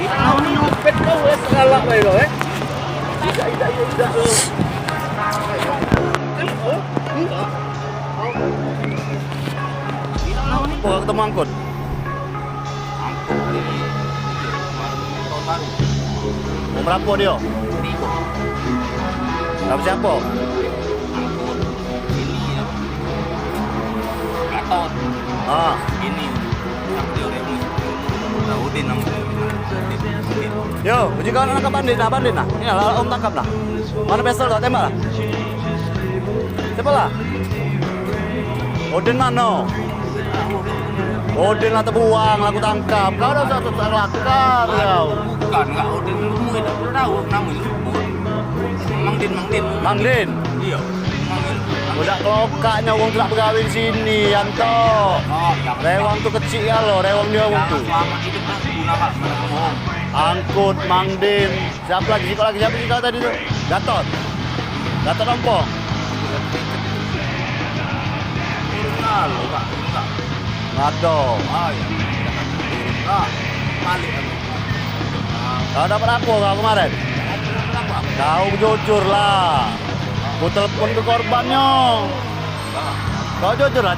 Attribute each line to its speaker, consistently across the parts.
Speaker 1: Tahu ni nyopet kau segalak bae lo Tidak. Oh, ketemu angkut.
Speaker 2: Tahun baru.
Speaker 1: Mau berapa dia?
Speaker 2: Tiga.
Speaker 1: Sama siapa?
Speaker 2: Angkut. Ini ya. Gatot.
Speaker 1: Ah,
Speaker 2: Ini. Sakti orang Udin namanya. Udin.
Speaker 1: yo, uji kau nak bandit nah. Ini lah, om tangkap lah. Mana pistol kau tembak lah. Siapa lah? Odin mana? Odin lah terbuang, aku tangkap. Kau dah satu terlakar kau.
Speaker 2: Bukan, enggak Udin. Kamu tidak tahu namanya sebut. Mang Din. Iya.
Speaker 1: Udah kelokaknya wong tidak pegawai di sini, Yanto.
Speaker 2: Oh, yang
Speaker 1: Rewang tuh kecil ya lo, rewang dia wong tuh.
Speaker 2: selamat hidup aku nama ngomong.
Speaker 1: Angkut, Mang Din. Siapa lagi sih kau tadi tuh? Gatot ompong.
Speaker 2: Kenal, enggak.
Speaker 1: Ngado.
Speaker 2: Ah, ya. Enggak. Balik aku.
Speaker 1: Kau dapat apa kau kemarin?
Speaker 2: Kenapa?
Speaker 1: Kau jujur lah. Ku telepon ke korbannya. Kau jujur lah.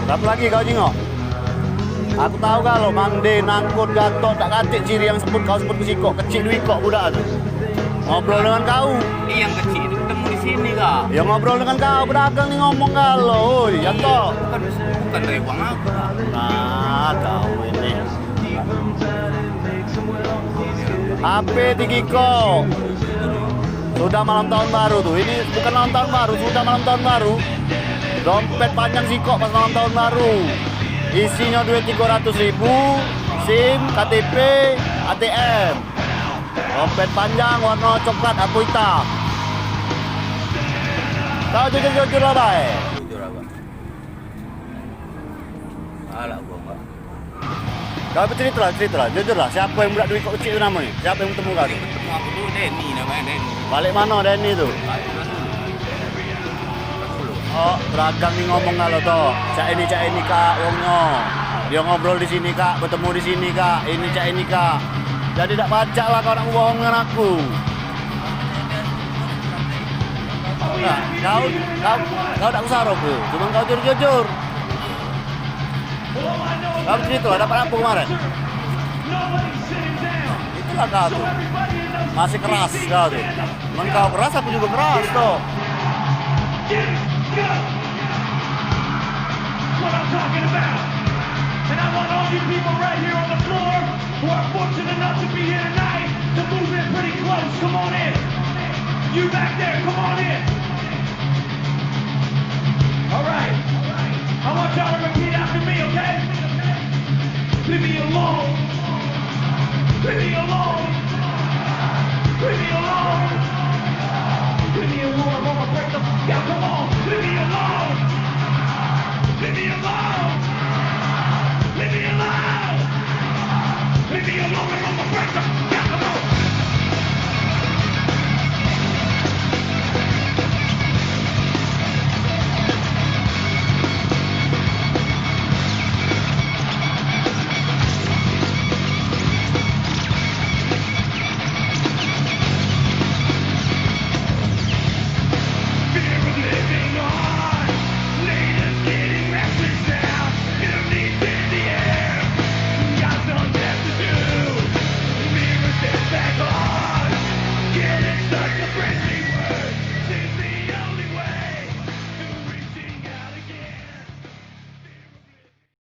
Speaker 1: Berapa lagi kau jingok? Aku tahu kalau Mang Din, Angkut, Gatot, tak katik ciri yang kau sebut kesikok, kecil duit kok budak tu. Ngobrol dengan kau.
Speaker 2: Yang kecil itu ketemu di sini kah?
Speaker 1: Ya ngobrol dengan kau, pedagang ni ngomong kalau. Oi, Yanto.
Speaker 2: Bukan dari uang aku.
Speaker 1: Nah, kau ini. HP Tigiko. Sudah malam tahun baru tuh. Ini bukan malam tahun baru, sudah malam tahun baru. Dompet panjang Siko pas malam tahun baru. Isinya duit 300.000, SIM, KTP, ATM. Dompet panjang warna coklat atau hitam. Kau jujur lah, baik.
Speaker 2: Jujur apa? Alah gua enggak.
Speaker 1: Kau cerita lah, jujur lah. Siapa yang budak duit kok kecil itu namanya? Siapa yang bertemu kau?
Speaker 2: Ketemu aku dulu Denny namanya Denny.
Speaker 1: Balik mana Denny tu?
Speaker 2: Balik mana?
Speaker 1: Oh, beragam nih ngomong kalau toh. Cak ini kak, wongnya. Dia ngobrol di sini kak, bertemu di sini kak. Ini cak ini kak. Jadi tak baca lah kau nak bohong dengan aku. Nah, kau tak usah aku. Cuma kau jujur. Kau cerita lah, dapat apa kemarin? Itulah kau tu. Masih keras kau tu. Memang kau keras, aku juga keras toh.
Speaker 3: What I'm talking about. And I want all you people right here on the floor who are fortunate enough to be here tonight to move in pretty close. Come on in. You back there, come on in. All right. I want y'all to repeat after me, okay? Leave me alone. Leave me alone.